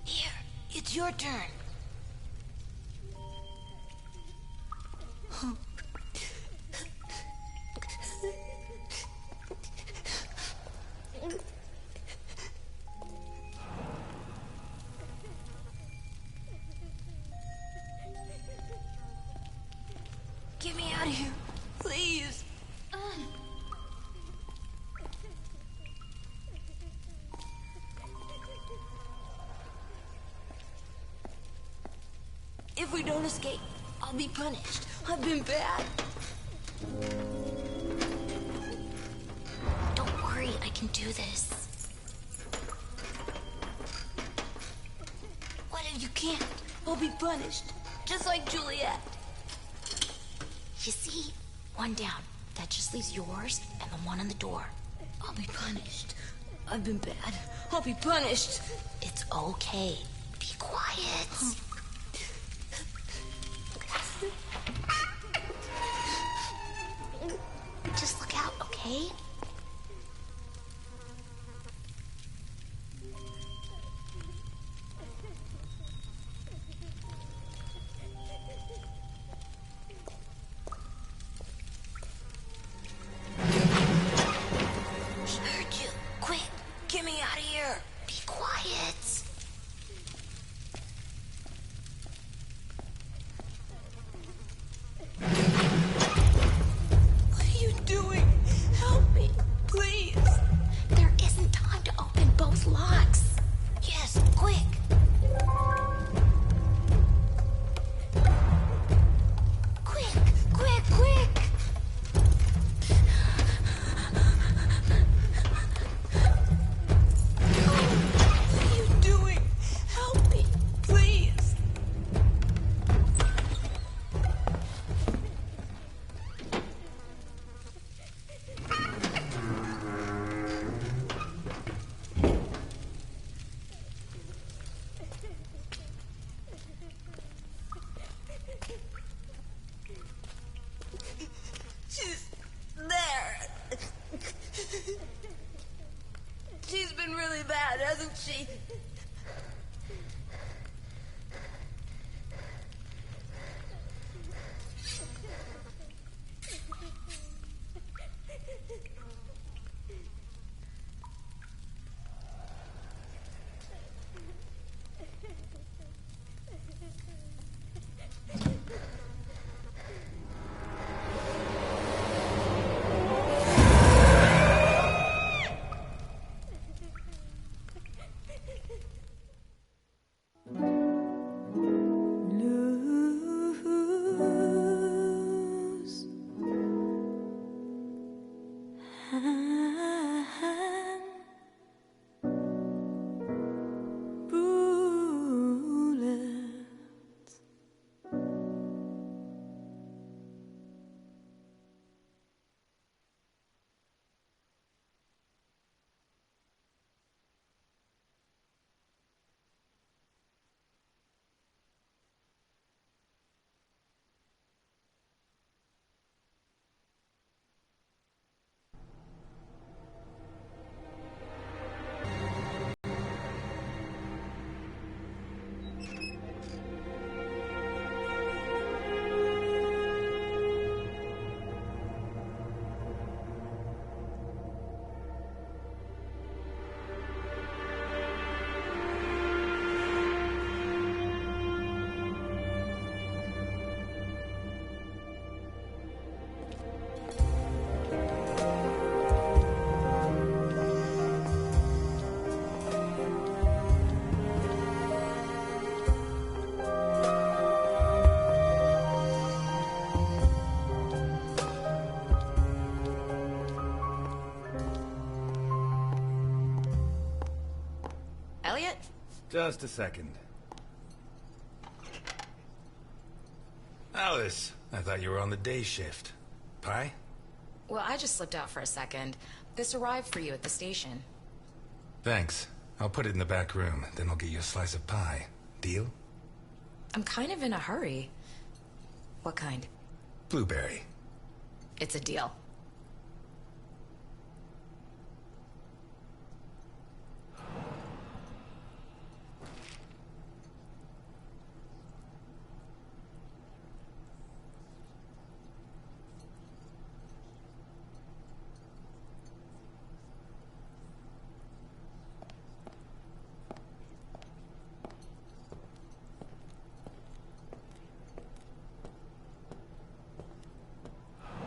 Here, it's your turn. Get me out of here, please. If we don't escape, I'll be punished. I've been bad. Don't worry, I can do this. What if you can't? I'll be punished, just like Juliet. You see? One down. That just leaves yours and the one on the door. I'll be punished. I've been bad. I'll be punished. It's okay. Be quiet. Just look out, okay? She's there. She's been really bad, hasn't she? Elliot? Just a second. Alice, I thought you were on the day shift. Pie? Well, I just slipped out for a second. This arrived for you at the station. Thanks. I'll put it in the back room, then I'll get you a slice of pie. Deal? I'm kind of in a hurry. What kind? Blueberry. It's a deal.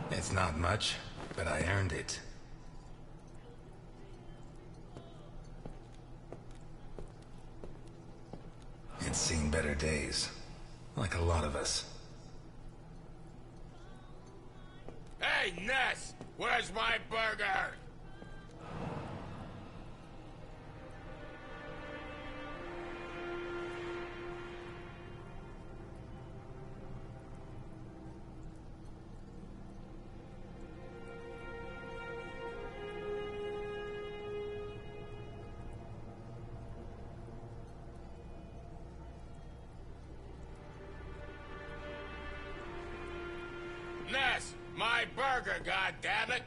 It's not much, but I earned it. It's seen better days. Like a lot of us. Hey, Ness! Where's my burger? Ness, my burger, goddammit!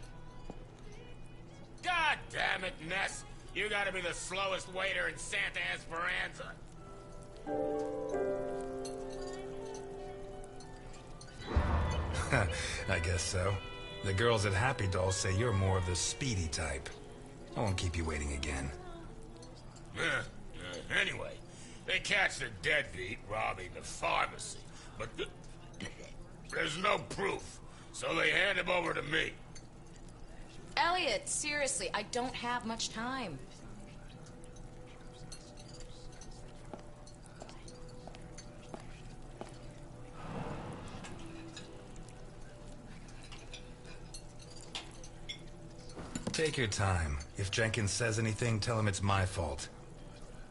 God damn it, Ness! You gotta be the slowest waiter in Santa Esperanza. I guess so. The girls at Happy Doll say you're more of the speedy type. I won't keep you waiting again. Anyway, they catch the deadbeat robbing the pharmacy, but there's no proof, so they hand him over to me. Elliot, seriously, I don't have much time. Take your time. If Jenkins says anything, tell him it's my fault.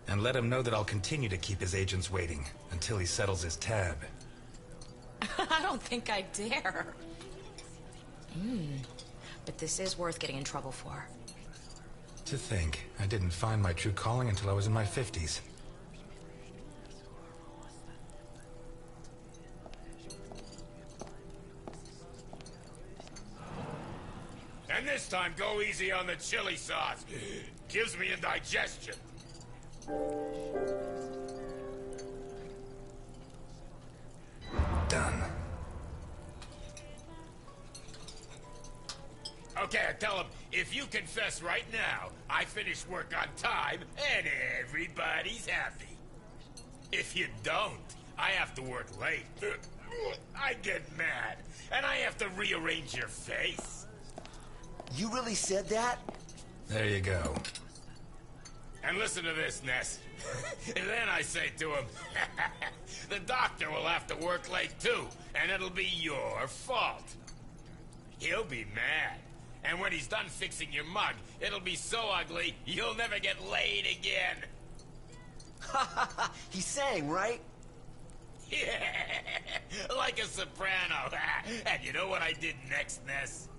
And let him know that I'll continue to keep his agents waiting until he settles his tab. I don't think I dare. But this is worth getting in trouble for. To think, I didn't find my true calling until I was in my 50s. And this time, go easy on the chili sauce. Gives me indigestion. Done. Okay, I tell him, if you confess right now, I finished work on time, and everybody's happy. If you don't, I have to work late. I get mad, and I have to rearrange your face. You really said that? There you go. And listen to this, Ness. And then I say to him, the doctor will have to work late too, and it'll be your fault. He'll be mad. And when he's done fixing your mug, it'll be so ugly, you'll never get laid again. He sang, right? Yeah, like a soprano. And you know what I did next, Ness?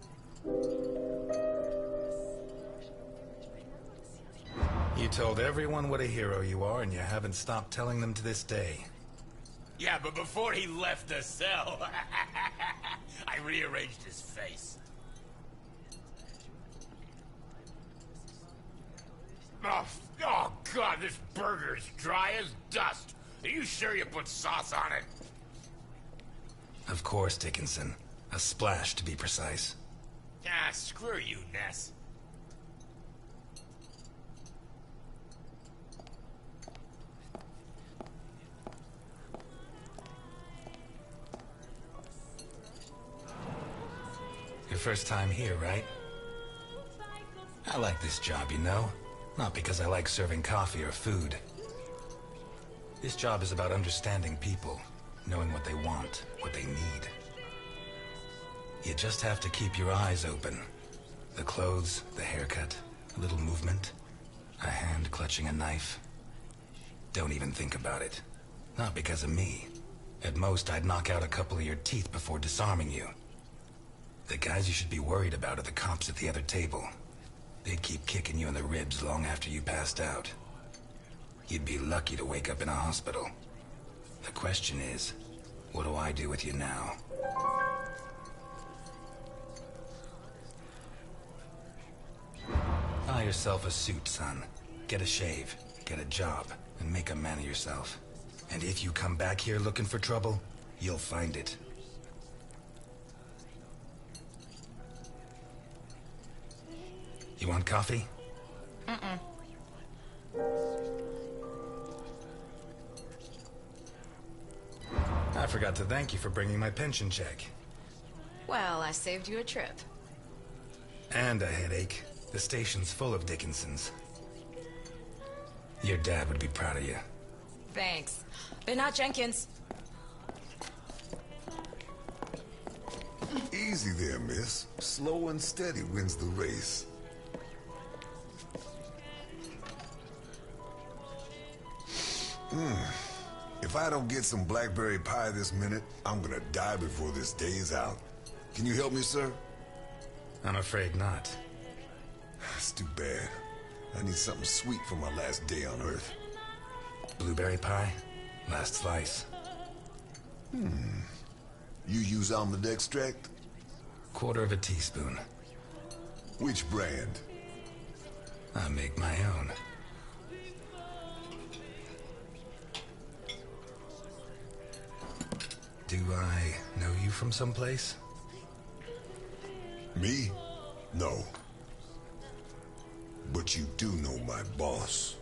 You told everyone what a hero you are, and you haven't stopped telling them to this day. Yeah, but before he left the cell, I rearranged his face. Oh, God, this burger is dry as dust. Are you sure you put sauce on it? Of course, Dickinson. A splash, to be precise. Ah, screw you, Ness. Your first time here, right? I like this job, you know? Not because I like serving coffee or food. This job is about understanding people, knowing what they want, what they need. You just have to keep your eyes open. The clothes, the haircut, a little movement, a hand clutching a knife. Don't even think about it. Not because of me. At most, I'd knock out a couple of your teeth before disarming you. The guys you should be worried about are the cops at the other table. they'd keep kicking you in the ribs long after you passed out. You'd be lucky to wake up in a hospital. The question is, what do I do with you now? Buy yourself a suit, son. Get a shave, get a job, and make a man of yourself. And if you come back here looking for trouble, you'll find it. You want coffee? I forgot to thank you for bringing my pension check. Well, I saved you a trip. And a headache. The station's full of Dickinsons. Your dad would be proud of you. Thanks. But not Jenkins. Easy there, miss. Slow and steady wins the race. If I don't get some blackberry pie this minute, I'm gonna die before this day is out. Can you help me, sir? I'm afraid not. It's too bad. I need something sweet for my last day on Earth. Blueberry pie? Last slice. You use almond extract? Quarter of a teaspoon. Which brand? I make my own. Do I know you from someplace? Me? No. But you do know my boss.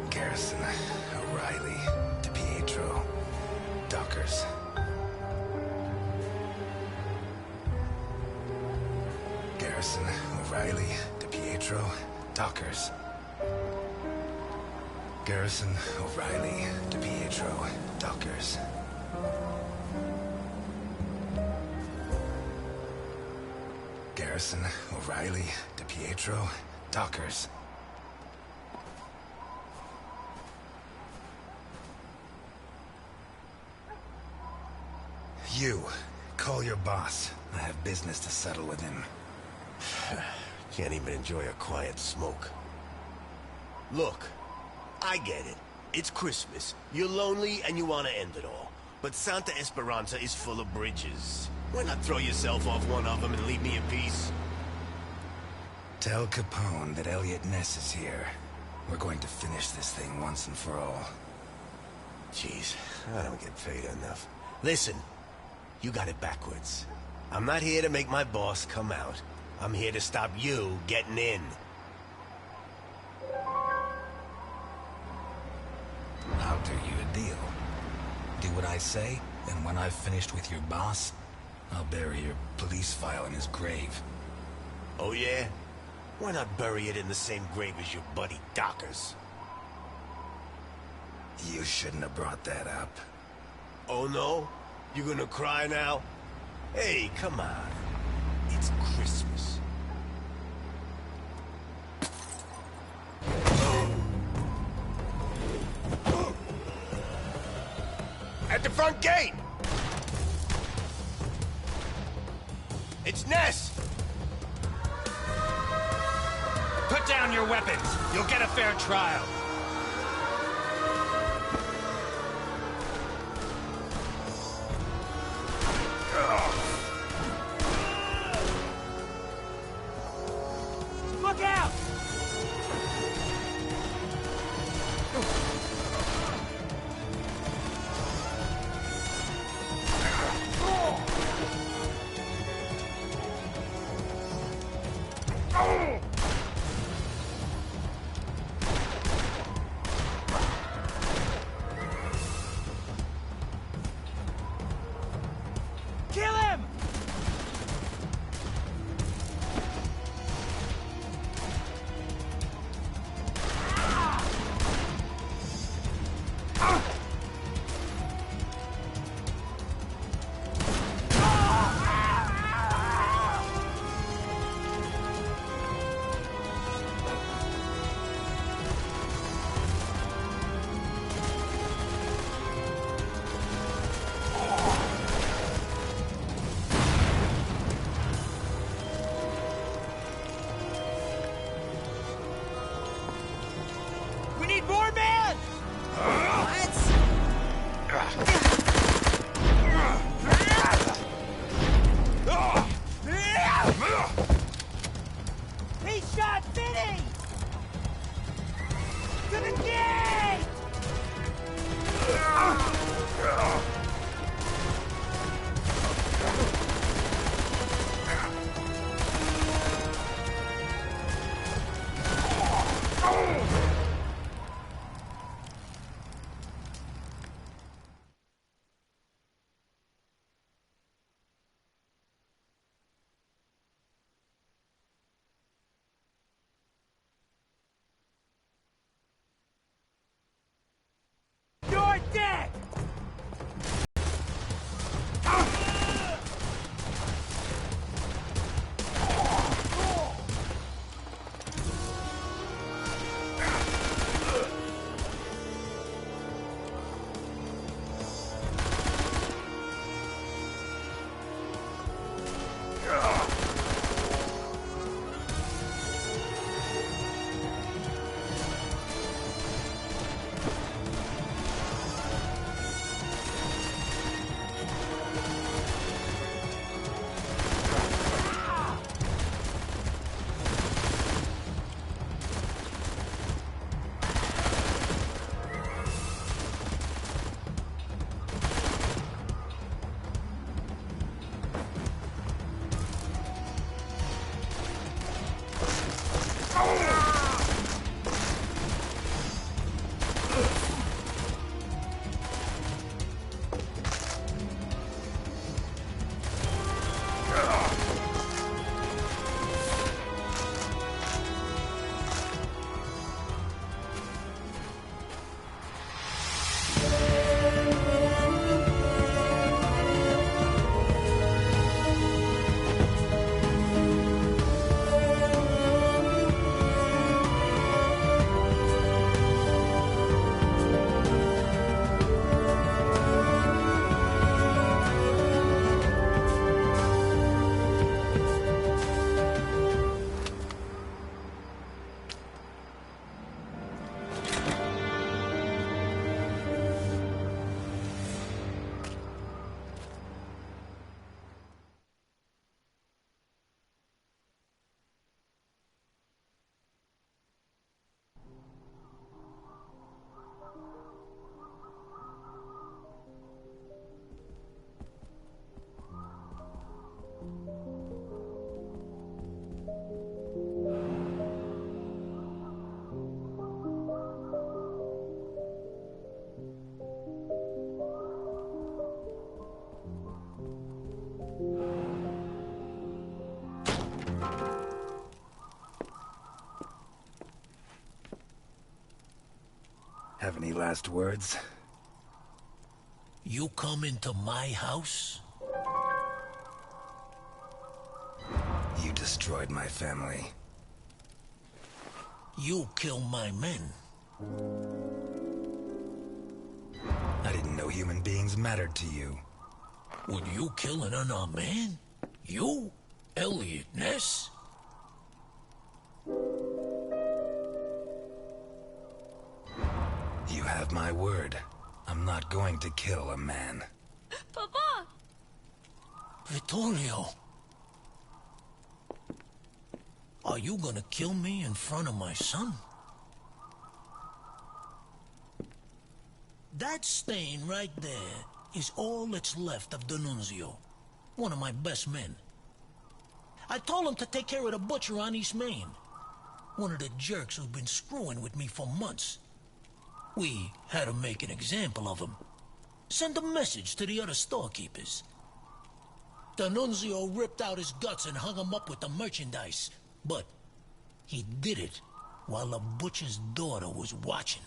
Garrison, O'Reilly, DiPietro, Dockers. Garrison, O'Reilly, DiPietro, Dockers. Garrison, O'Reilly, DiPietro, Dockers. Garrison, O'Reilly, DiPietro, Dockers. You, call your boss. I have business to settle with him. Can't even enjoy a quiet smoke. Look, I get it. It's Christmas. You're lonely and you want to end it all. But Santa Esperanza is full of bridges. Why not throw yourself off one of them and leave me in peace? Tell Capone that Elliot Ness is here. We're going to finish this thing once and for all. Jeez, I don't get paid enough. Listen, you got it backwards. I'm not here to make my boss come out. I'm here to stop you getting in. I'll do you a deal. Do what I say, and when I've finished with your boss, I'll bury your police file in his grave. Oh yeah? Why not bury it in the same grave as your buddy Dockers? You shouldn't have brought that up. Oh no? You gonna cry now? Hey, come on. It's Christmas. At the front gate! It's Ness! Put down your weapons! You'll get a fair trial! Look out! Kill him! Any last words? You come into my house? You destroyed my family. You kill my men. I didn't know human beings mattered to you. Would you kill an unarmed man? You? Elliot Ness? You have my word. I'm not going to kill a man. Papa! Vittorio. Are you gonna kill me in front of my son? That stain right there is all that's left of D'Annunzio, one of my best men. I told him to take care of the butcher on East Main, one of the jerks who's been screwing with me for months. We had to make an example of him. Send a message to the other storekeepers. D'Annunzio ripped out his guts and hung him up with the merchandise, but he did it while the butcher's daughter was watching.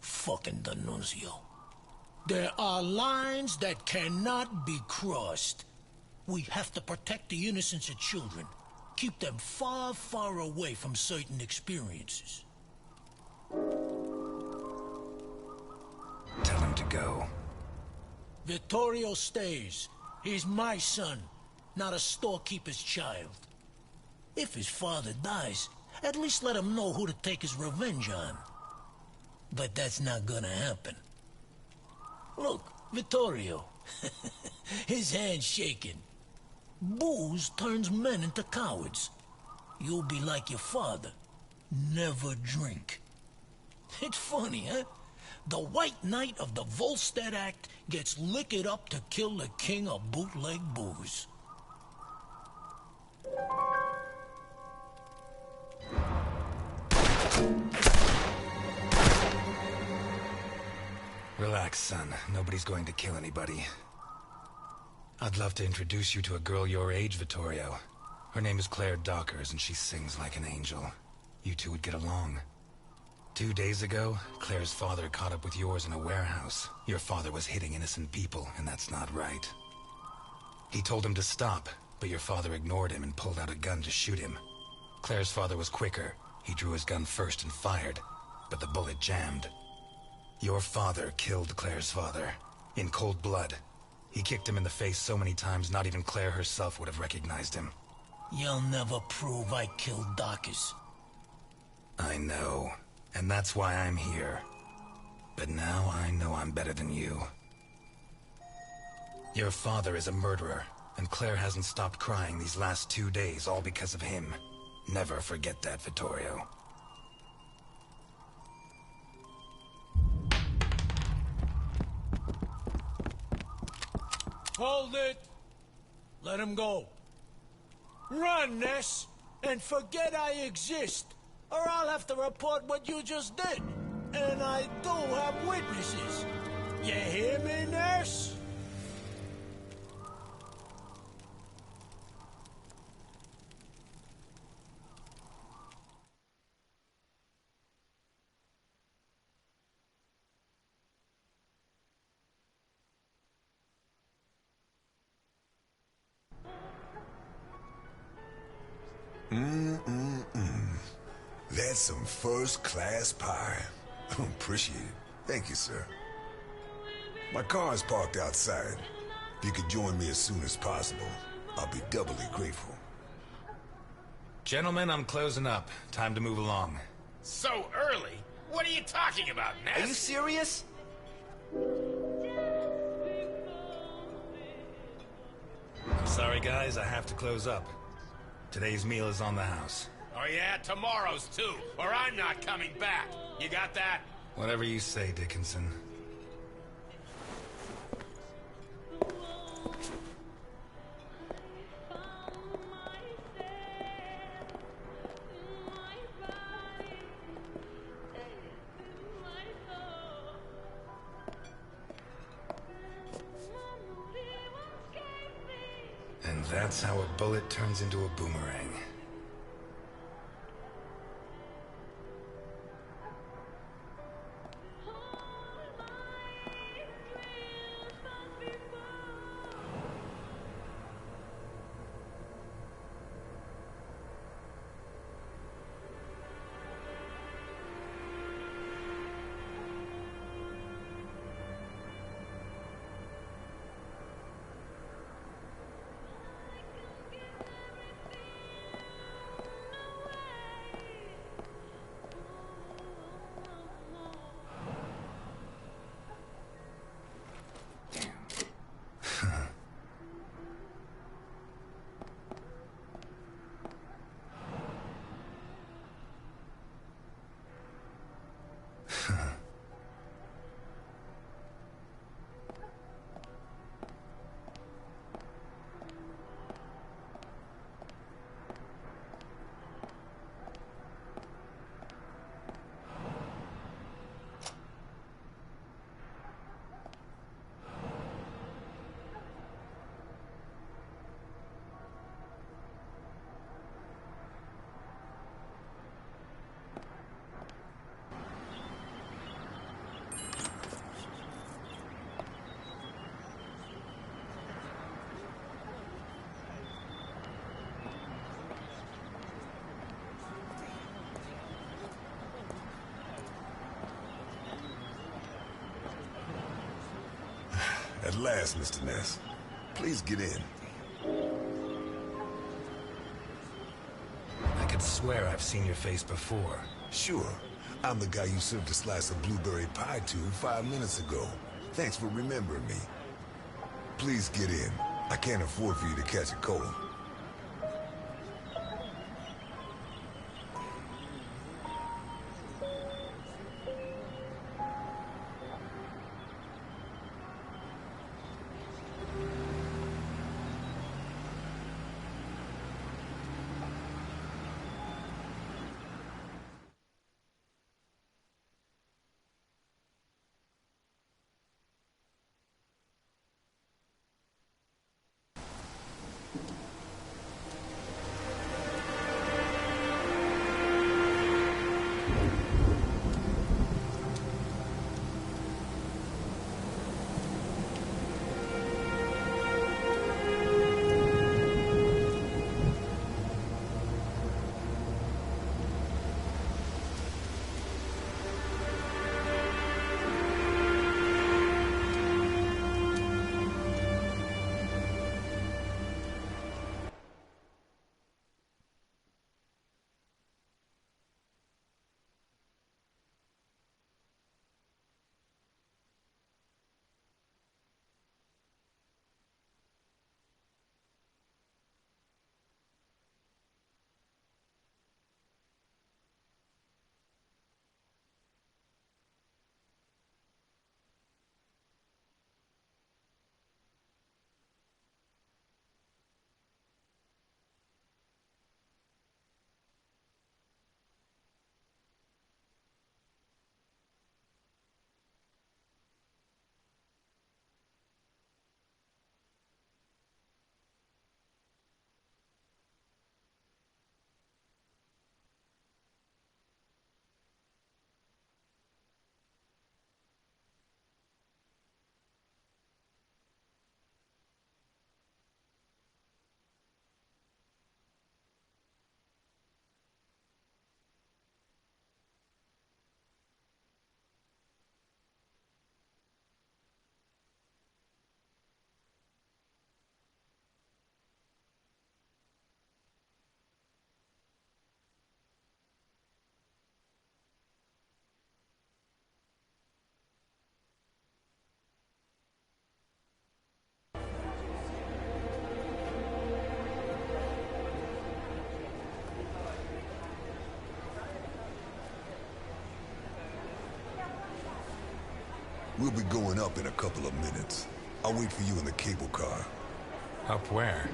Fucking D'Annunzio. There are lines that cannot be crossed. We have to protect the innocence of children. Keep them far, far away from certain experiences. Tell him to go. Vittorio stays. He's my son, not a storekeeper's child. If his father dies, at least let him know who to take his revenge on. But that's not gonna happen. Look, Vittorio. His hand's shaking. Booze turns men into cowards. You'll be like your father. Never drink. It's funny, huh? The White Knight of the Volstead Act gets liquored up to kill the king of bootleg booze. Relax, son. Nobody's going to kill anybody. I'd love to introduce you to a girl your age, Vittorio. Her name is Claire Dockers, and she sings like an angel. You two would get along. 2 days ago, Claire's father caught up with yours in a warehouse. Your father was hitting innocent people, and that's not right. He told him to stop, but your father ignored him and pulled out a gun to shoot him. Claire's father was quicker. He drew his gun first and fired, but the bullet jammed. Your father killed Claire's father, in cold blood. He kicked him in the face so many times, not even Claire herself would have recognized him. You'll never prove I killed Dockers. I know, and that's why I'm here. But now I know I'm better than you. Your father is a murderer, and Claire hasn't stopped crying these last 2 days, all because of him. Never forget that, Vittorio. Hold it! Let him go. Run, Ness, and forget I exist, or I'll have to report what you just did. And I do have witnesses. You hear me, Ness? That's some first-class pie. Appreciate it. Thank you, sir. My car is parked outside. If you could join me as soon as possible, I'll be doubly grateful. Gentlemen, I'm closing up. Time to move along. So early? What are you talking about, Ness? Are you serious? I'm sorry, guys. I have to close up. Today's meal is on the house. Oh yeah, tomorrow's too, or I'm not coming back. You got that? Whatever you say, Dickinson. And that's how a bullet turns into a boomerang. At last, Mr. Ness. Please get in. I could swear I've seen your face before. Sure. I'm the guy you served a slice of blueberry pie to 5 minutes ago. Thanks for remembering me. Please get in. I can't afford for you to catch a cold. We'll be going up in a couple of minutes. I'll wait for you in the cable car. Up where?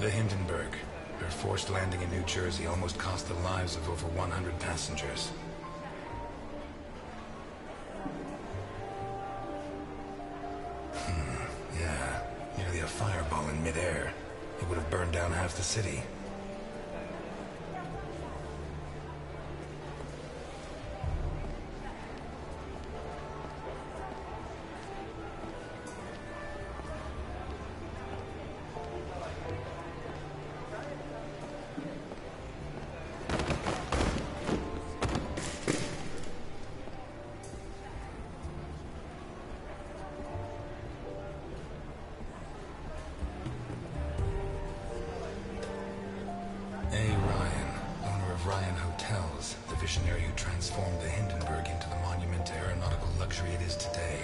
The Hindenburg. Her forced landing in New Jersey almost cost the lives of over 100 passengers. Yeah. Nearly a fireball in midair. It would have burned down half the city. Ryan Hotels, the visionary who transformed the Hindenburg into the monument to aeronautical luxury it is today.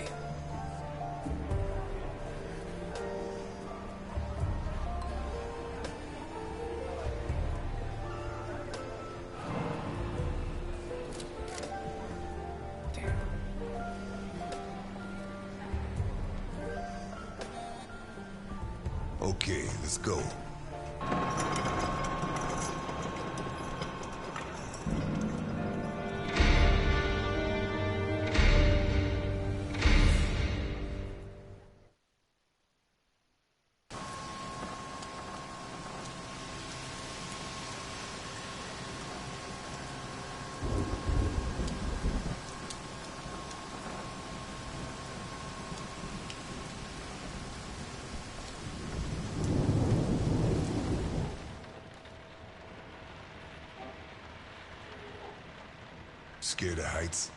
Okay, let's go. Scared of heights?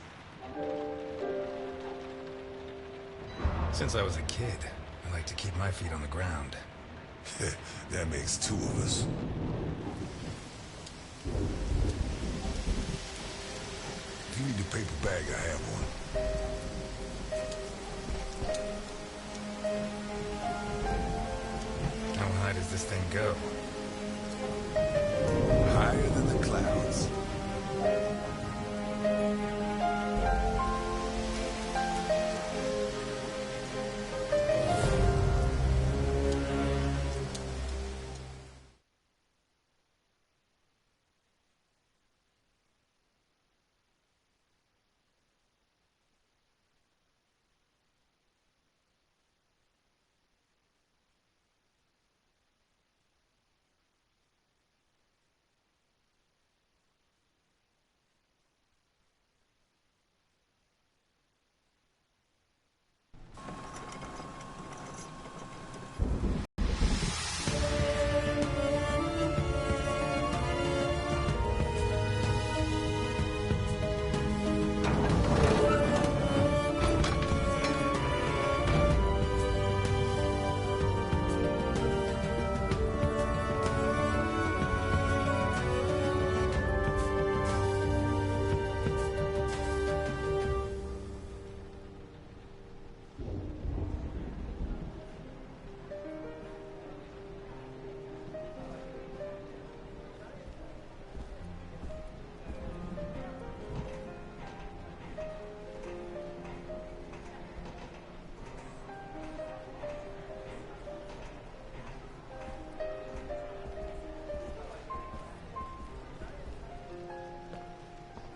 Since I was a kid, I like to keep my feet on the ground. That makes two of us. If you need a paper bag, I have one. How high does this thing go? Higher than the clouds.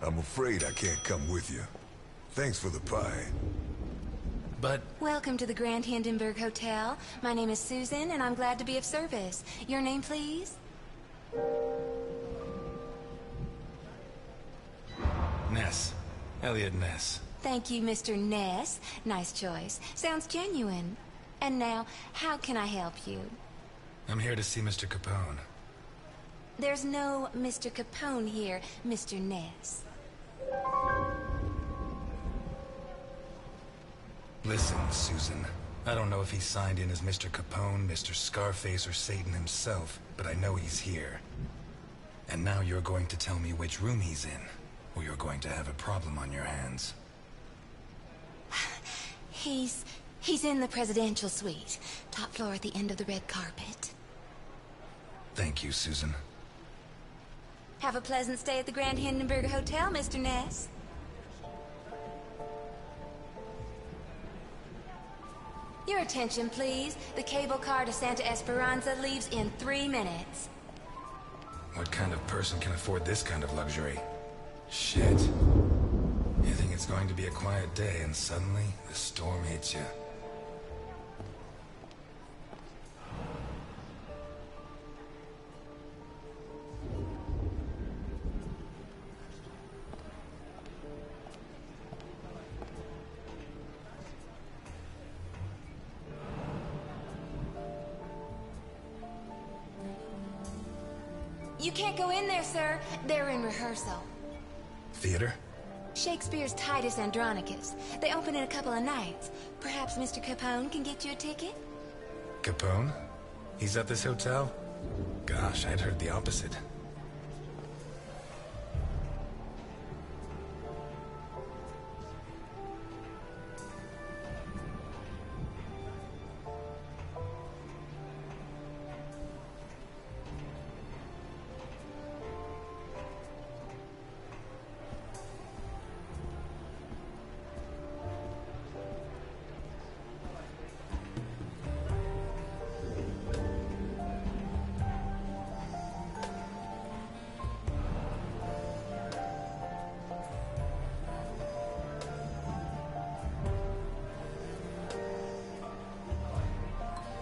I'm afraid I can't come with you. Thanks for the pie. But... Welcome to the Grand Hindenburg Hotel. My name is Susan, and I'm glad to be of service. Your name, please? Ness. Elliot Ness. Thank you, Mr. Ness. Nice choice. Sounds genuine. And now, how can I help you? I'm here to see Mr. Capone. There's no Mr. Capone here, Mr. Ness. Listen, Susan. I don't know if he signed in as Mr. Capone, Mr. Scarface, or Satan himself, but I know he's here. And now you're going to tell me which room he's in, or you're going to have a problem on your hands. He's in the presidential suite. Top floor at the end of the red carpet. Thank you, Susan. Have a pleasant stay at the Grand Hindenburg Hotel, Mr. Ness. Your attention, please. The cable car to Santa Esperanza leaves in 3 minutes. What kind of person can afford this kind of luxury? Shit. You think it's going to be a quiet day, and suddenly, the storm hits you. You can't go in there, sir. They're in rehearsal. Theater? Shakespeare's Titus Andronicus. They open in a couple of nights. Perhaps Mr. Capone can get you a ticket? Capone? He's at this hotel? Gosh, I'd heard the opposite.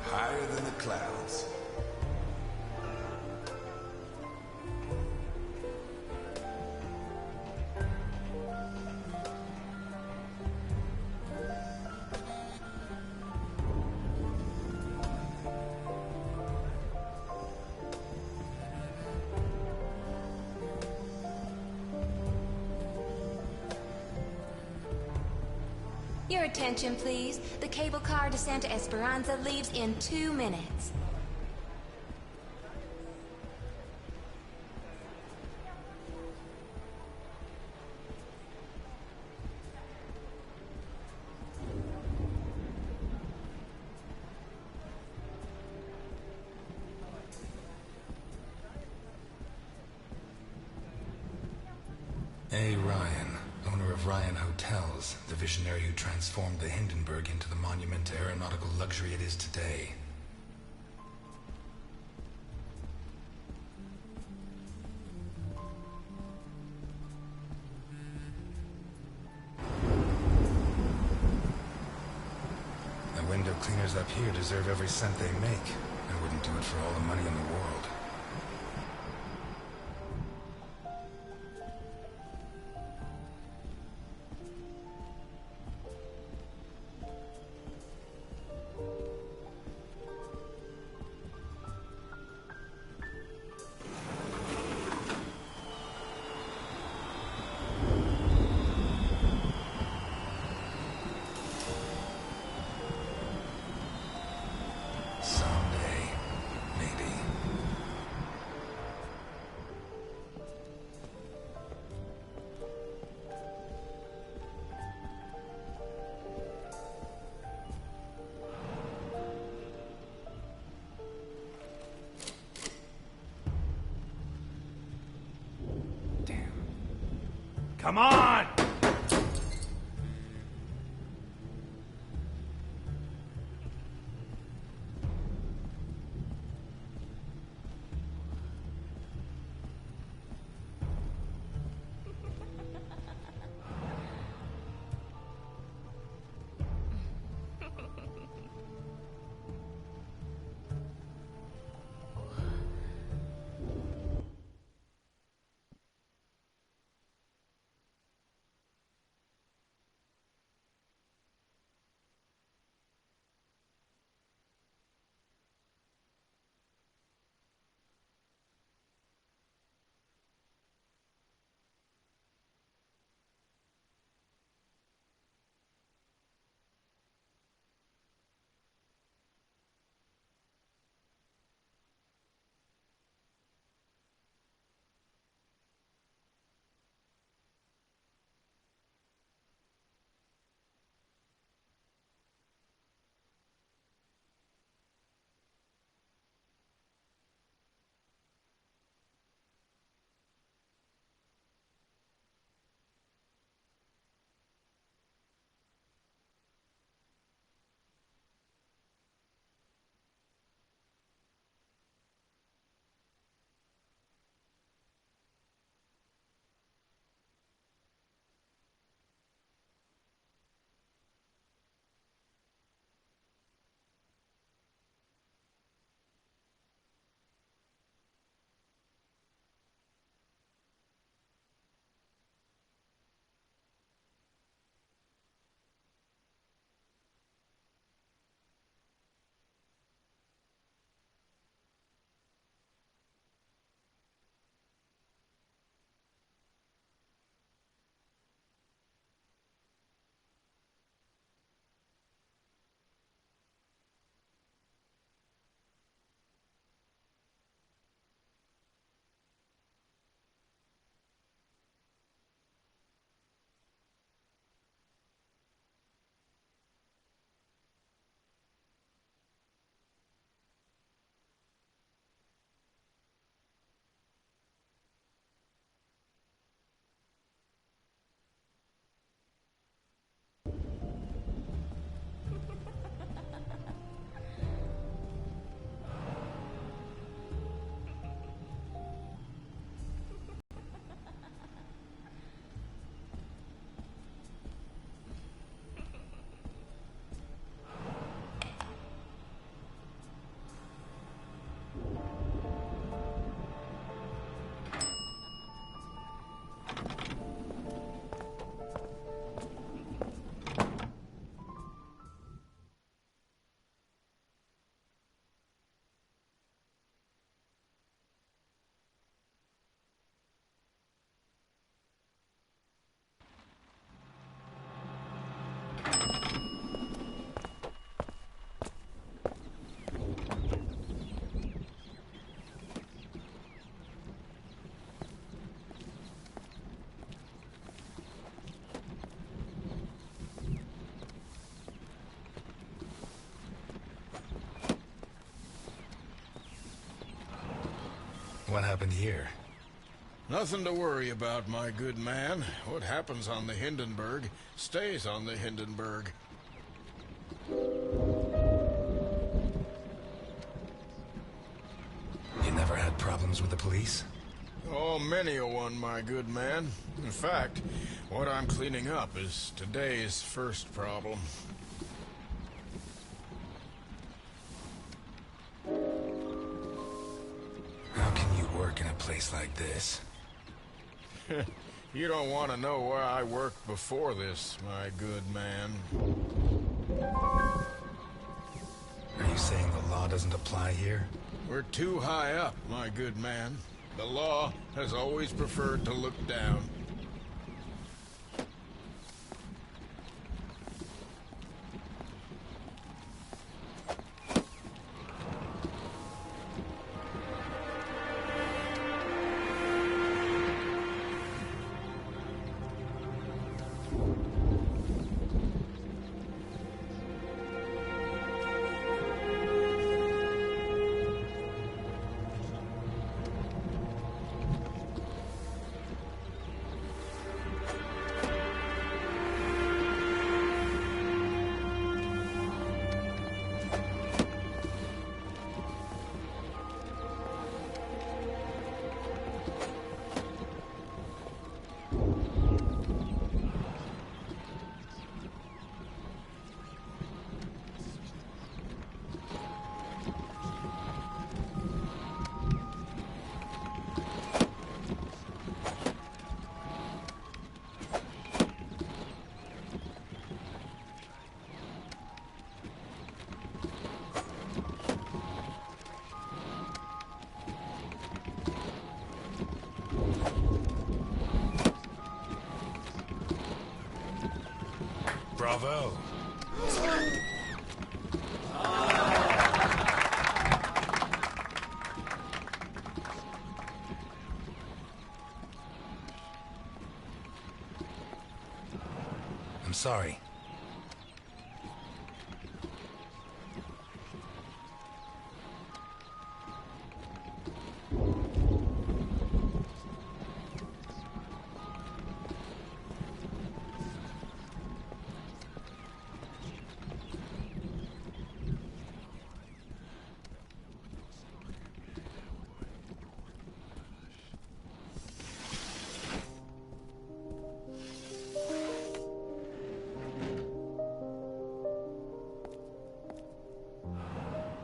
Higher than the clouds. Your attention, please. The cable car to Santa Esperanza leaves in 2 minutes. A. Ryan, owner of Ryan Hotels, the visionary who transformed the Hindenburg into the monument to aeronautical luxury it is today. The window cleaners up here deserve every cent they make. I wouldn't do it for all the money in the world. Someday, maybe. Damn. Come on! What happened here? Nothing to worry about, my good man. What happens on the Hindenburg stays on the Hindenburg. You never had problems with the police? Oh, many a one, my good man. In fact, what I'm cleaning up is today's first problem. How can you work in a place like this? You don't want to know where I worked before this, my good man. Are you saying the law doesn't apply here? We're too high up, my good man. The law has always preferred to look down. Bravo. I'm sorry.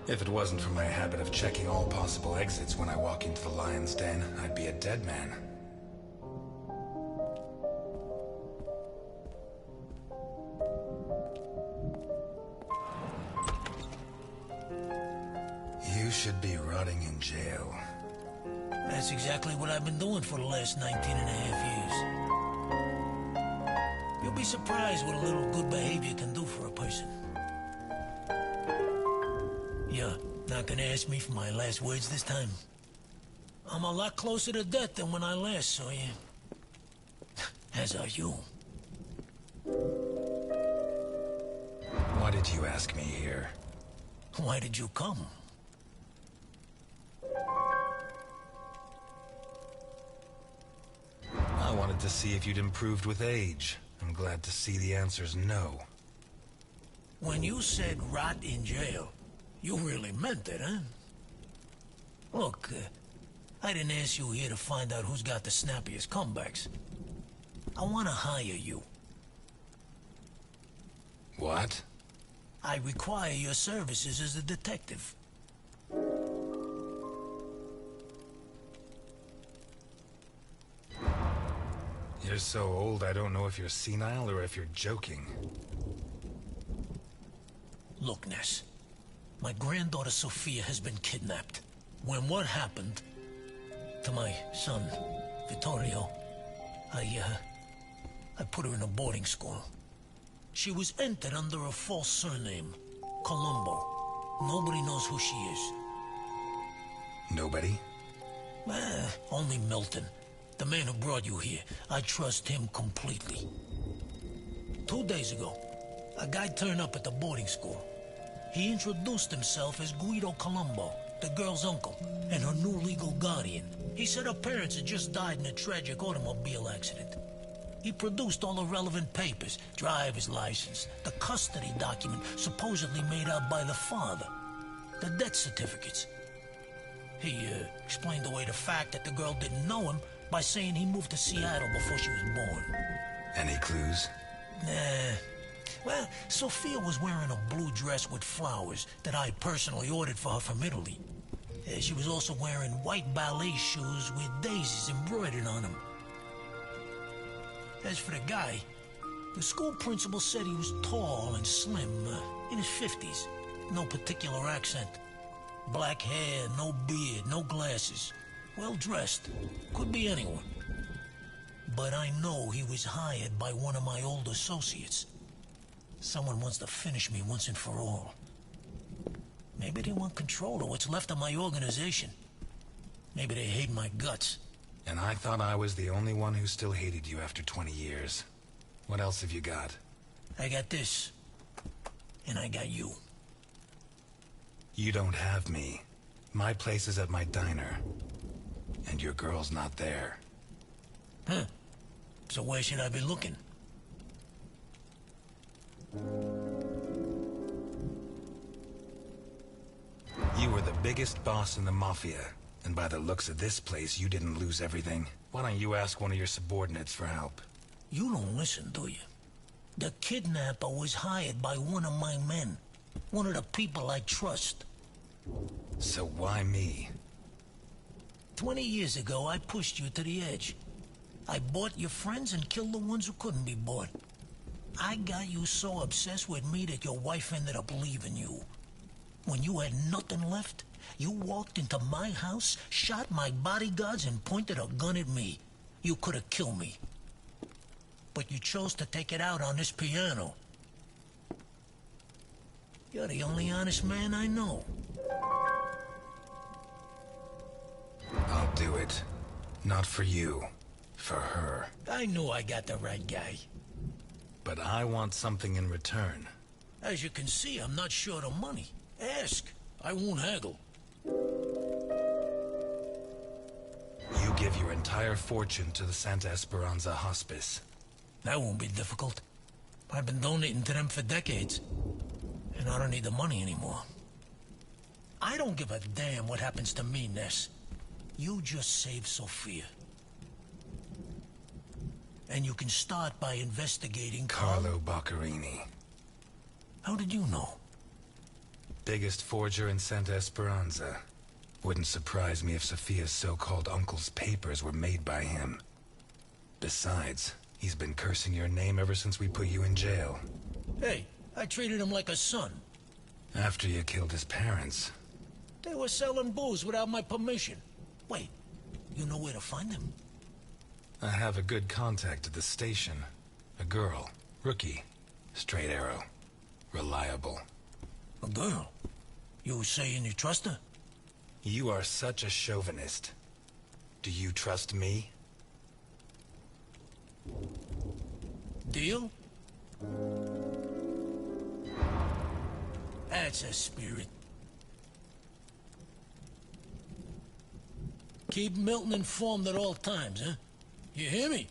If it wasn't for my habit of checking all possible exits when I walk into the lion's den, I'd be a dead man. You should be rotting in jail. That's exactly what I've been doing for the last 19 and a half years. You'll be surprised what a little good behavior can do for a person. You're not gonna ask me for my last words this time? I'm a lot closer to death than when I last saw you. As are you. Why did you ask me here? Why did you come? I wanted to see if you'd improved with age. I'm glad to see the answer's no. When you said rot in jail, you really meant it, huh? Look, I didn't ask you here to find out who's got the snappiest comebacks. I want to hire you. What? I require your services as a detective. You're so old, I don't know if you're senile or if you're joking. Look, Ness. My granddaughter Sophia has been kidnapped. When what happened to my son, Vittorio, I put her in a boarding school. She was entered under a false surname, Colombo. Nobody knows who she is. Nobody? Only Milton, the man who brought you here. I trust him completely. 2 days ago, a guy turned up at the boarding school. He introduced himself as Guido Colombo. the girl's uncle, and her new legal guardian. He said her parents had just died in a tragic automobile accident. He produced all the relevant papers, driver's license, the custody document supposedly made out by the father, the death certificates. He explained away the fact that the girl didn't know him by saying he moved to Seattle before she was born. Any clues? Nah. Well, Sophia was wearing a blue dress with flowers that I personally ordered for her from Italy. She was also wearing white ballet shoes with daisies embroidered on them. As for the guy, the school principal said he was tall and slim, in his 50s. No particular accent. Black hair, no beard, no glasses. Well-dressed. Could be anyone. But I know he was hired by one of my old associates. Someone wants to finish me once and for all. Maybe they want control of what's left of my organization. Maybe they hate my guts. And I thought I was the only one who still hated you after 20 years. What else have you got? I got this. And I got you. You don't have me. My place is at my diner. And your girl's not there. Huh. So where should I be looking? You were the biggest boss in the Mafia. And by the looks of this place, you didn't lose everything. Why don't you ask one of your subordinates for help? You don't listen, do you? The kidnapper was hired by one of my men. One of the people I trust. So why me? 20 years ago, I pushed you to the edge. I bought your friends and killed the ones who couldn't be bought. I got you so obsessed with me that your wife ended up leaving you. When you had nothing left, you walked into my house, shot my bodyguards, and pointed a gun at me. You could have killed me. But you chose to take it out on this piano. You're the only honest man I know. I'll do it. Not for you. For her. I knew I got the right guy. But I want something in return. As you can see, I'm not short of money. Ask. I won't haggle. You give your entire fortune to the Santa Esperanza Hospice. That won't be difficult. I've been donating to them for decades. And I don't need the money anymore. I don't give a damn what happens to me, Ness. You just save Sophia. And you can start by investigating Carlo Boccherini. How did you know? Biggest forger in Santa Esperanza. Wouldn't surprise me if Sophia's so-called uncle's papers were made by him. Besides, he's been cursing your name ever since we put you in jail. Hey, I treated him like a son. After you killed his parents. They were selling booze without my permission. Wait, you know where to find them? I have a good contact at the station. A girl. Rookie. Straight arrow. Reliable. A girl? You saying you trust her? You are such a chauvinist. Do you trust me? Deal? That's a spirit. Keep Milton informed at all times, huh? You hear me?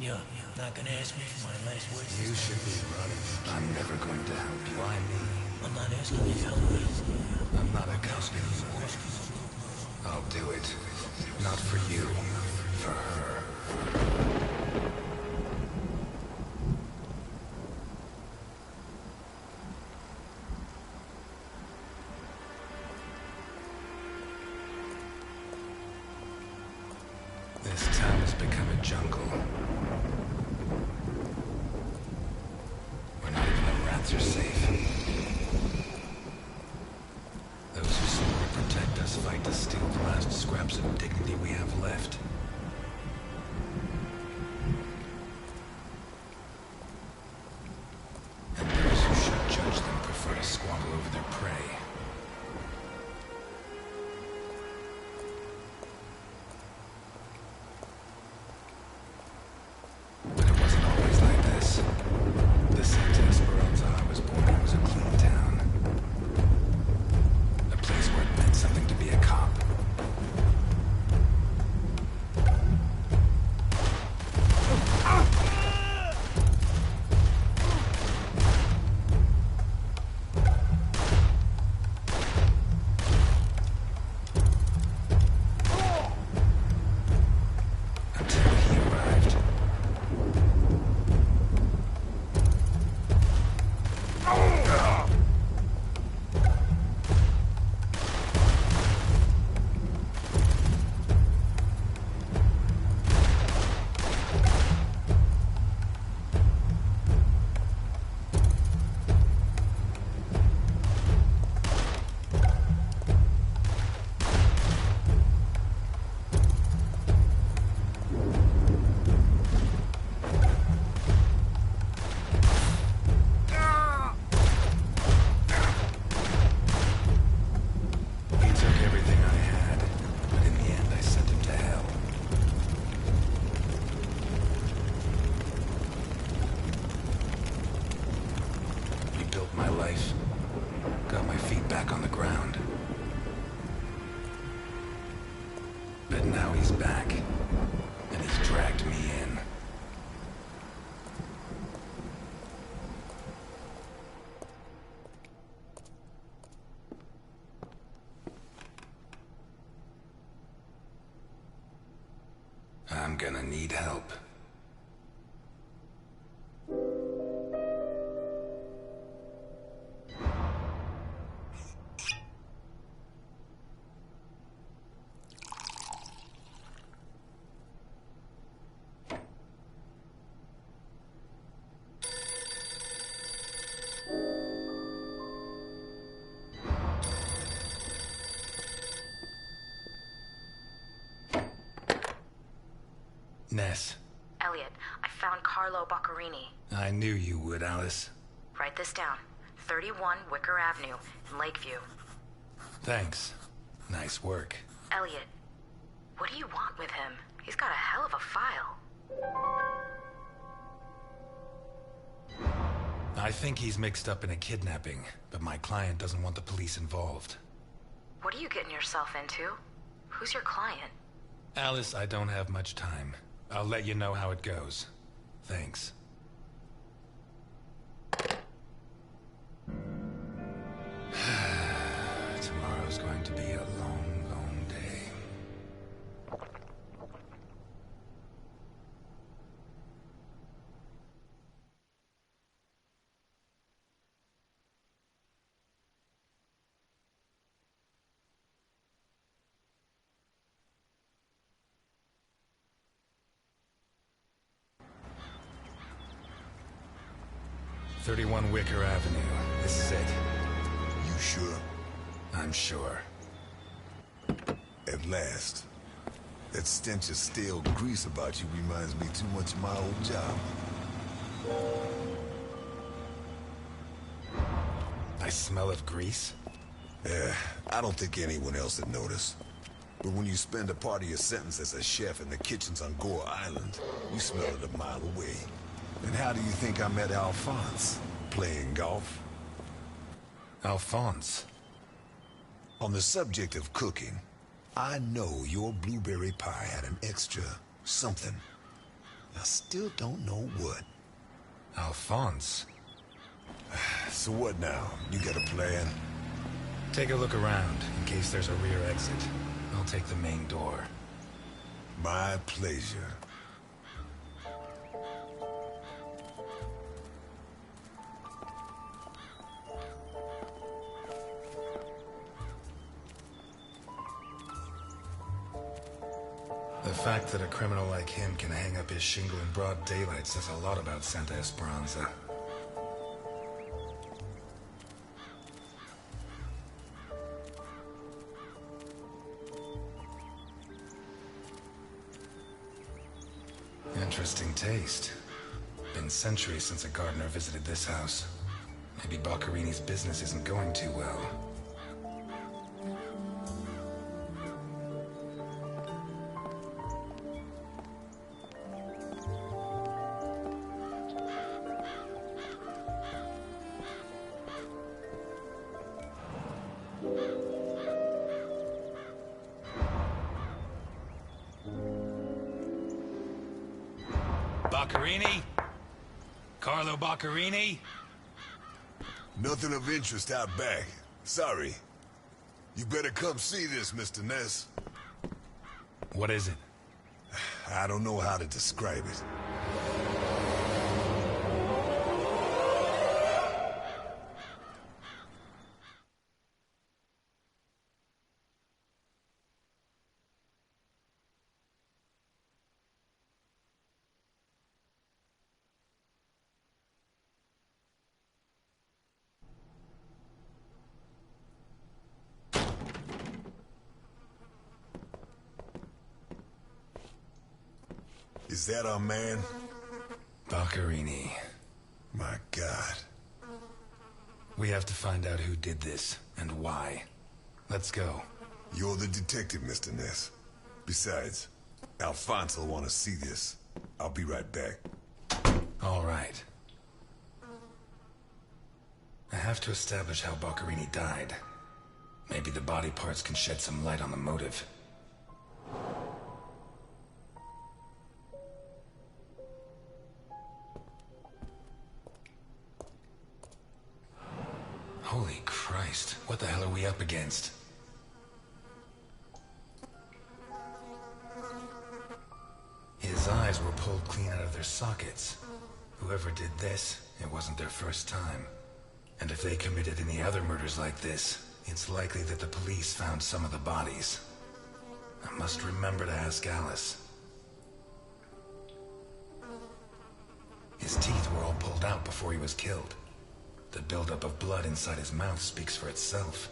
You're not gonna ask me for my last words? You should be running. I'm never going to help you. Why me? I'm not asking you to help me. I'm not a cop anymore. I'll do it. Not for you. For her. This town has become a jungle. Where not even the rats are safe. Those who swore to protect us fight to steal the last scraps of dignity we have left. And those who should judge them prefer to squabble over their prey. his back, and he's dragged me in. I'm gonna need help. Ness. Elliot, I found Carlo Boccarini. I knew you would, Alice. Write this down. 31 Wicker Avenue in Lakeview. Thanks. Nice work. Elliot, what do you want with him? He's got a hell of a file. I think he's mixed up in a kidnapping, but my client doesn't want the police involved. What are you getting yourself into? Who's your client? Alice, I don't have much time. I'll let you know how it goes. Thanks. Tomorrow's going to be a long, long day. "31 Wicker Avenue. This is it." You sure? I'm sure. At last. That stench of stale grease about you reminds me too much of my old job. I smell of grease? I don't think anyone else would notice. But when you spend a part of your sentence as a chef in the kitchens on Gore Island, you smell it a mile away. And how do you think I met Alphonse? Playing golf? Alphonse? On the subject of cooking, I know your blueberry pie had an extra something. I still don't know what. Alphonse? So what now? You got a plan? Take a look around, in case there's a rear exit. I'll take the main door. My pleasure. The fact that a criminal like him can hang up his shingle in broad daylight says a lot about Santa Esperanza. Interesting taste. Been centuries since a gardener visited this house. Maybe Boccarini's business isn't going too well. Boccarini? Carlo Boccarini? Nothing of interest out back. Sorry. You better come see this, Mr. Ness. What is it? I don't know how to describe it. Is that our man? Boccarini. My God. We have to find out who did this, and why. Let's go. You're the detective, Mr. Ness. Besides, Alphonse will want to see this. I'll be right back. All right. I have to establish how Boccarini died. Maybe the body parts can shed some light on the motive. Christ, what the hell are we up against? His eyes were pulled clean out of their sockets. Whoever did this, it wasn't their first time. And if they committed any other murders like this, it's likely that the police found some of the bodies. I must remember to ask Alice. His teeth were all pulled out before he was killed. The buildup of blood inside his mouth speaks for itself.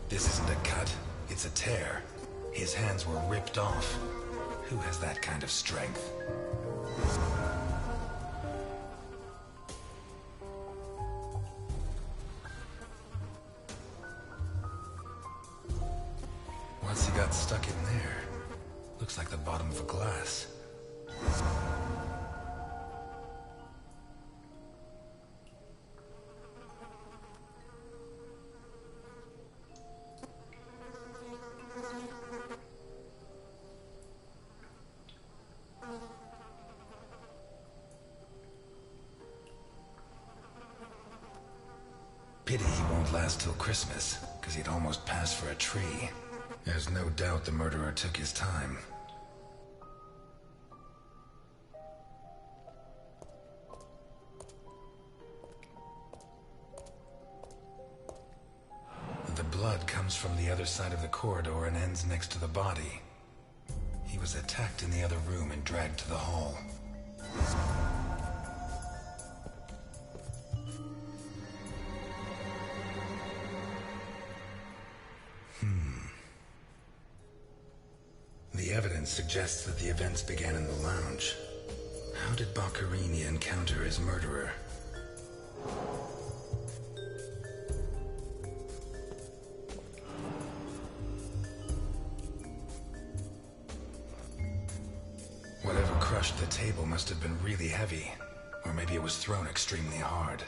This isn't a cut, it's a tear. His hands were ripped off. Who has that kind of strength? Once he got stuck in there, looks like the bottom of a glass. Pity he won't last till Christmas, because he'd almost pass for a tree. There's no doubt the murderer took his time. The blood comes from the other side of the corridor and ends next to the body. He was attacked in the other room and dragged to the hall. The evidence suggests that the events began in the lounge. How did Boccherini encounter his murderer? Whatever crushed the table must have been really heavy, or maybe it was thrown extremely hard.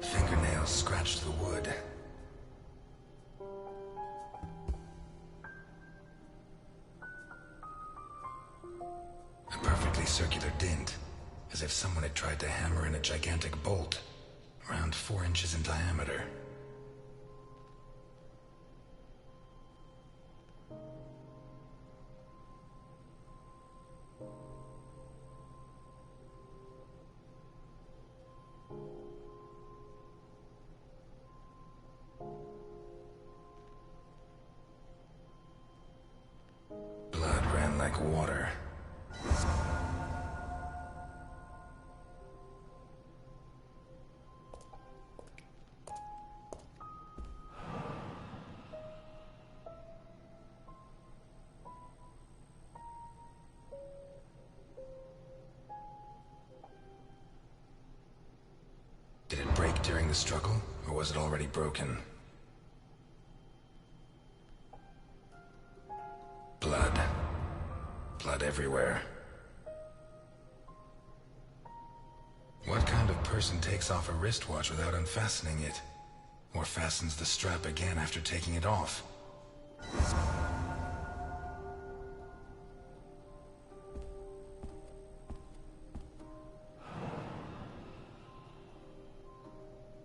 Fingernails scratched the wood. A perfectly circular dint, as if someone had tried to hammer in a gigantic bolt, around 4 inches in diameter. Blood ran like water. Did it break during the struggle, or was it already broken? Blood. Blood everywhere. What kind of person takes off a wristwatch without unfastening it? Or fastens the strap again after taking it off?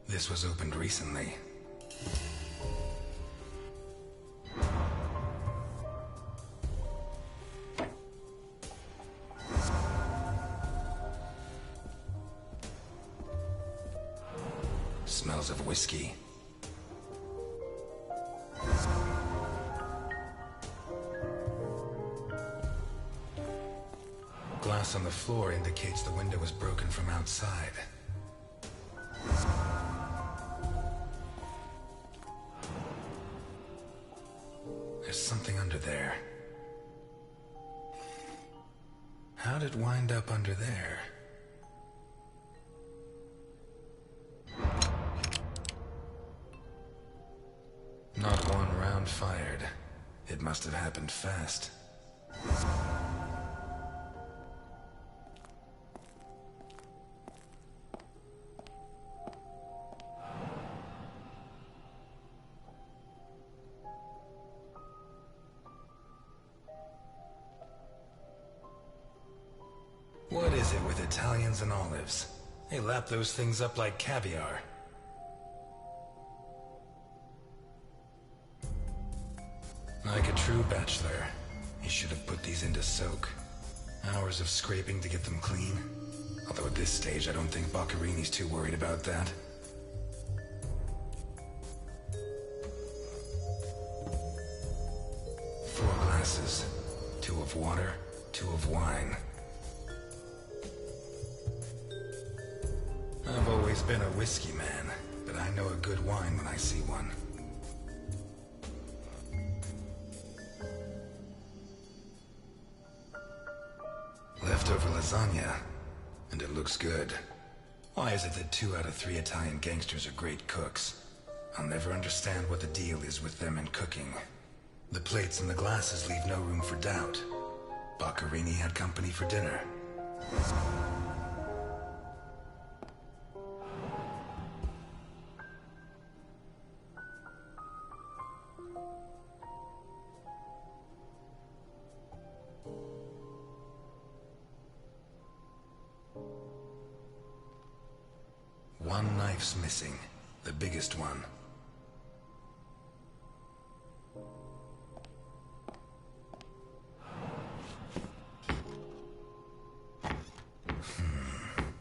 This was opened recently. Smells of whiskey. Glass on the floor indicates the window was broken from outside. There's something under there. How'd it wind up under there? Not one round fired. It must have happened fast. What is it with Italians and olives? They lap those things up like caviar. Like a true bachelor, he should have put these into soak. Hours of scraping to get them clean. Although at this stage, I don't think Boccarini's too worried about that. Four glasses. 2 of water, 2 of wine. I've always been a whiskey man, but I know a good wine when I see one. Leftover lasagna, and it looks good. Why is it that 2 out of 3 Italian gangsters are great cooks? I'll never understand what the deal is with them and cooking. The plates and the glasses leave no room for doubt. Boccarini had company for dinner. One knife's missing, the biggest one.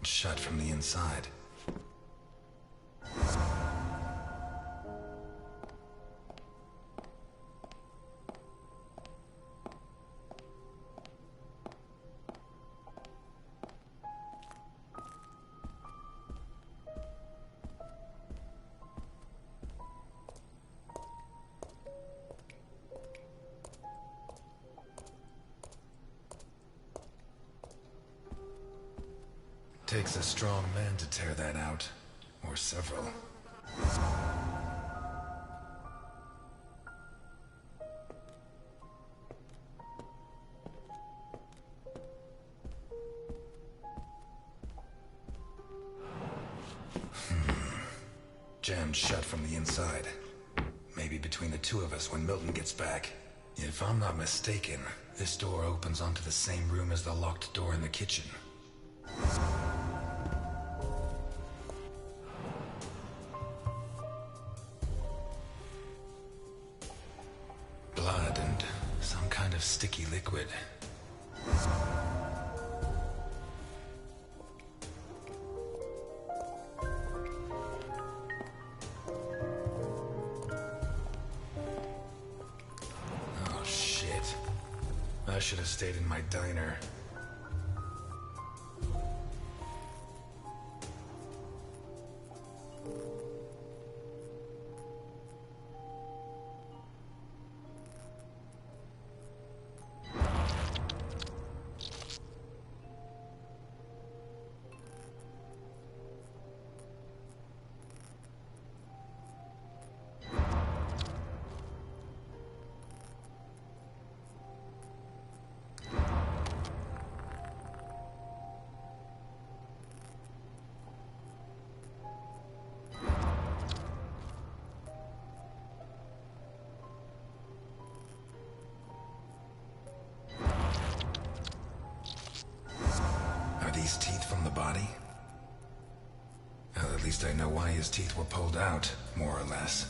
Shut from the inside. Takes a strong man to tear that out, or several. Jammed shut from the inside. Maybe between the 2 of us when Milton gets back. If I'm not mistaken, this door opens onto the same room as the locked door in the kitchen. Blood and some kind of sticky liquid. Oh shit. I should have stayed in my diner. These teeth from the body? Well, at least I know why his teeth were pulled out, more or less.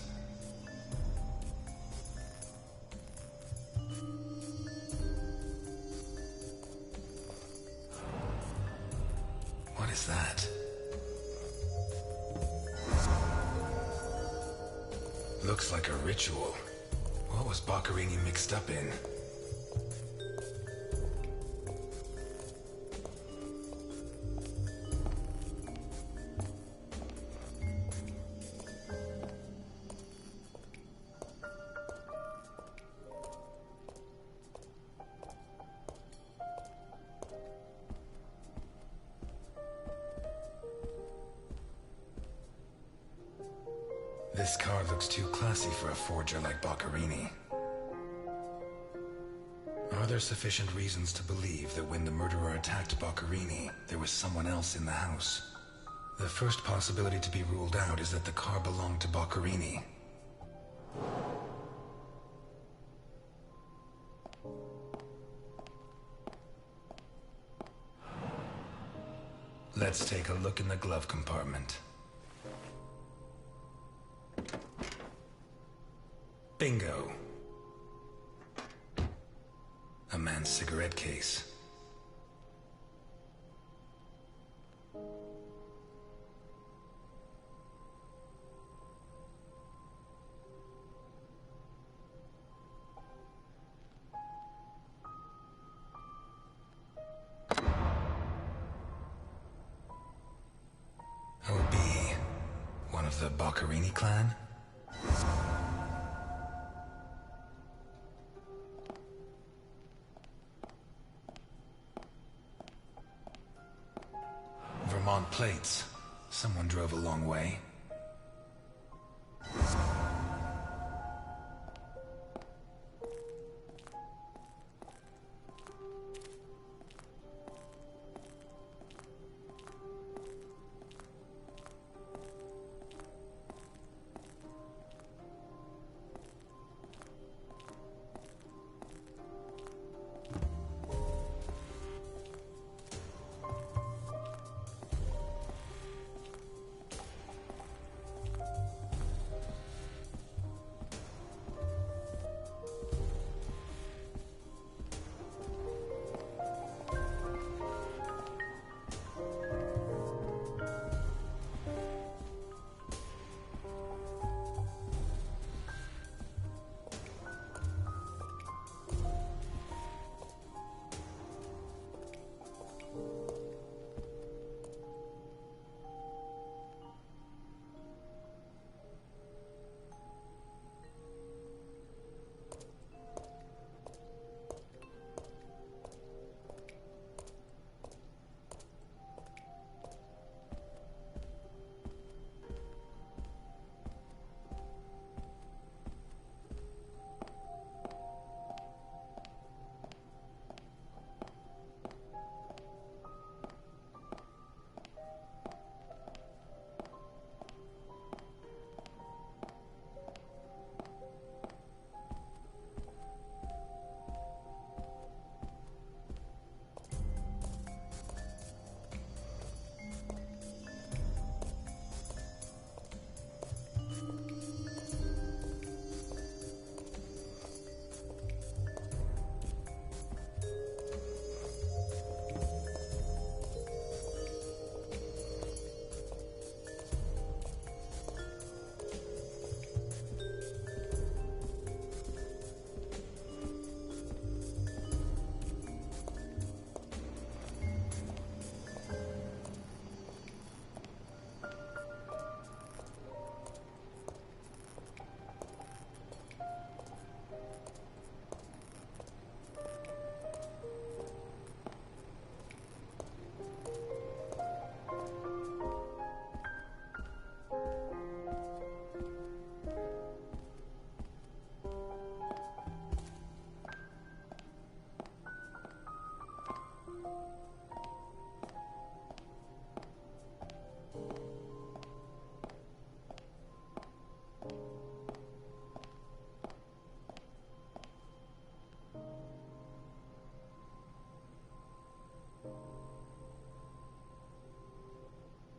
What is that? Looks like a ritual. What was Boccarini mixed up in? This car looks too classy for a forger like Boccarini. Are there sufficient reasons to believe that when the murderer attacked Boccherini, there was someone else in the house? The first possibility to be ruled out is that the car belonged to Boccherini. Let's take a look in the glove compartment. Bingo. A man's cigarette case. OB, one of the Boccherini clan? Vermont plates. Someone drove a long way.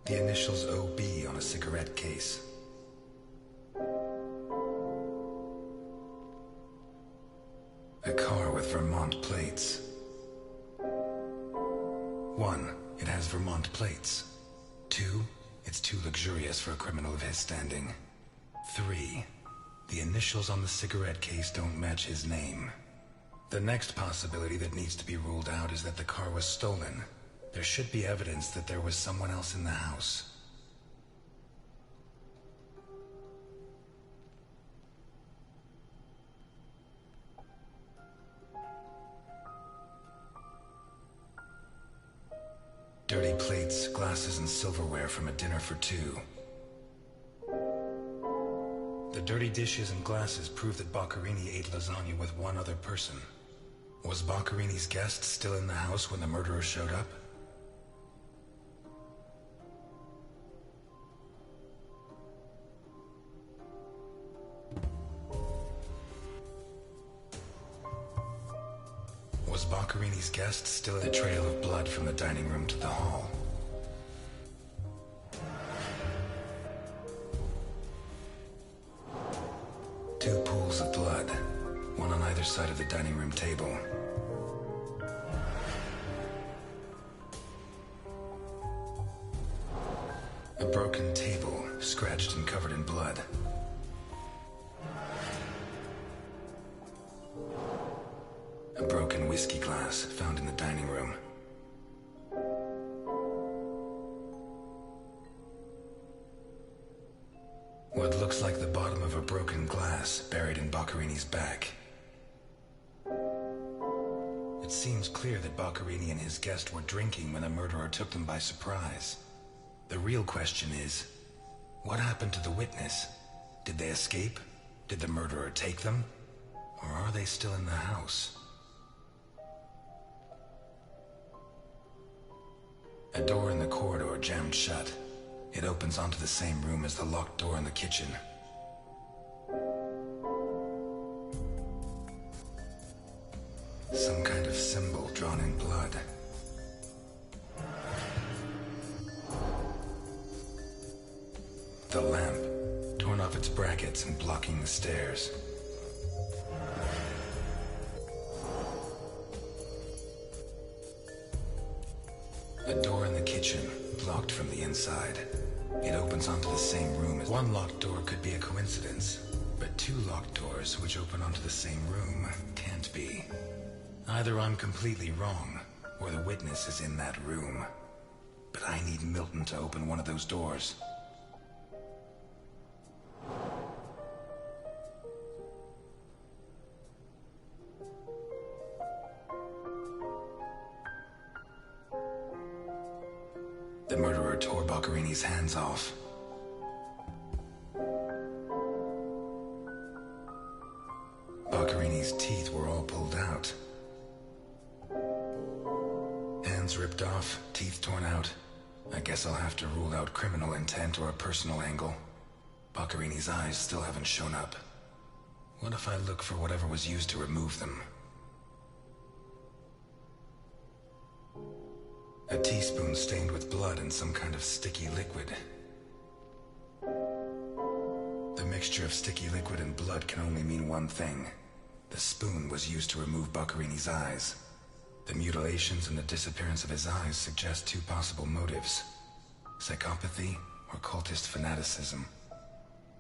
The initials OB on a cigarette case. A car with Vermont plates. 1. It has Vermont plates. 2. It's too luxurious for a criminal of his standing. 3. The initials on the cigarette case don't match his name. The next possibility that needs to be ruled out is that the car was stolen. There should be evidence that there was someone else in the house. Dirty plates, glasses, and silverware from a dinner for 2. The dirty dishes and glasses prove that Boccherini ate lasagna with one other person. Was Boccarini's guest still in the house when the murderer showed up? Was Boccarini's guest still in the trail of blood from the dining room to the hall? Two pools of blood, one on either side of the dining room table. A broken table, scratched and covered in blood. A broken whiskey glass found in the dining room. What looks like the bottom of a broken glass buried in Boccarini's back. It seems clear that Boccarini and his guest were drinking when the murderer took them by surprise. The real question is, what happened to the witness? Did they escape? Did the murderer take them? Or are they still in the house? A door in the corridor jammed shut. It opens onto the same room as the locked door in the kitchen. Some kind of symbol drawn in blood. The lamp, torn off its brackets and blocking the stairs. A door in the kitchen, blocked from the inside. It opens onto the same room as... One locked door could be a coincidence, but two locked doors which open onto the same room can't be. Either I'm completely wrong, or the witness is in that room. But I need Milton to open one of those doors. The murderer tore Boccarini's hands off. Boccarini's teeth were all pulled out. Hands ripped off, teeth torn out. I guess I'll have to rule out criminal intent or a personal angle. Boccarini's eyes still haven't shown up. What if I look for whatever was used to remove them? A teaspoon stained with blood and some kind of sticky liquid. The mixture of sticky liquid and blood can only mean one thing. The spoon was used to remove Boccarini's eyes. The mutilations and the disappearance of his eyes suggest two possible motives. Psychopathy or cultist fanaticism.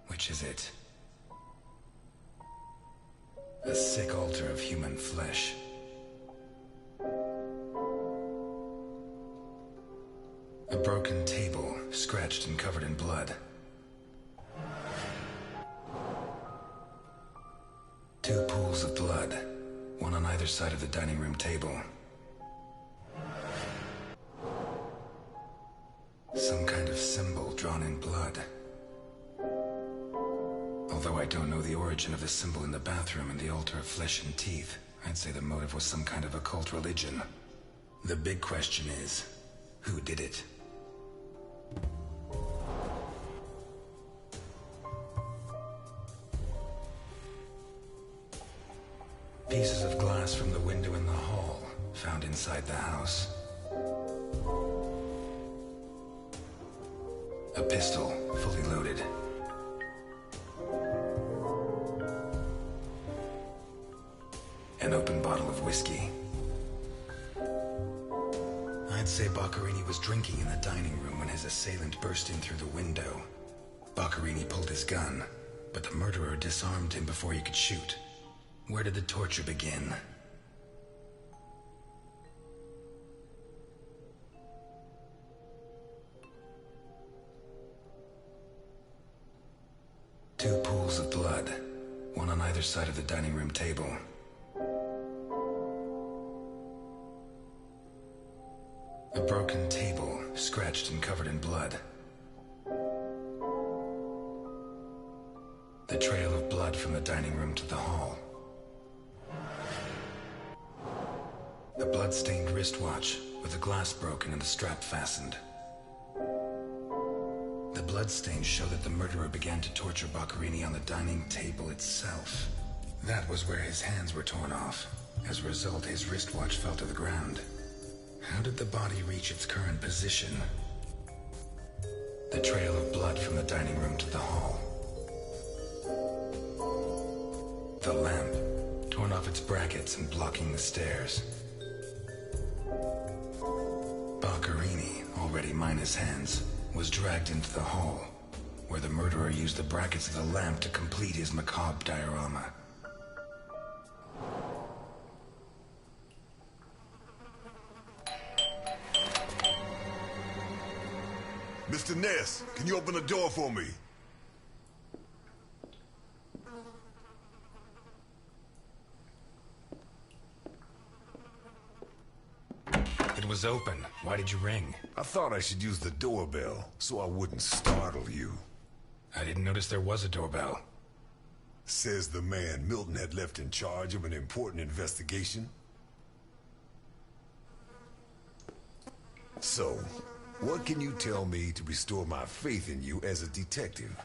Which is it? A sick altar of human flesh. A broken table, scratched and covered in blood. Two pools of blood, one on either side of the dining room table. Some kind of symbol drawn in blood. Although I don't know the origin of the symbol in the bathroom and the altar of flesh and teeth, I'd say the motive was some kind of occult religion. The big question is, who did it? Pieces of glass from the window in the hall, found inside the house. A pistol, fully loaded. An open bottle of whiskey. I'd say Boccarini was drinking in the dining room when his assailant burst in through the window. Boccarini pulled his gun, but the murderer disarmed him before he could shoot. Where did the torture begin? Two pools of blood, one on either side of the dining room table. A broken table, scratched and covered in blood. The trail of blood from the dining room to the hall. A blood-stained wristwatch with the glass broken and the strap fastened. The bloodstains show that the murderer began to torture Boccherini on the dining table itself. That was where his hands were torn off. As a result, his wristwatch fell to the ground. How did the body reach its current position? The trail of blood from the dining room to the hall. The lamp, torn off its brackets and blocking the stairs. Boccherini, already minus hands, was dragged into the hall, where the murderer used the brackets of the lamp to complete his macabre diorama. Mr. Ness, can you open the door for me? It was open. Why did you ring? I thought I should use the doorbell, so I wouldn't startle you. I didn't notice there was a doorbell. Says the man Milton had left in charge of an important investigation. So, what can you tell me to restore my faith in you as a detective?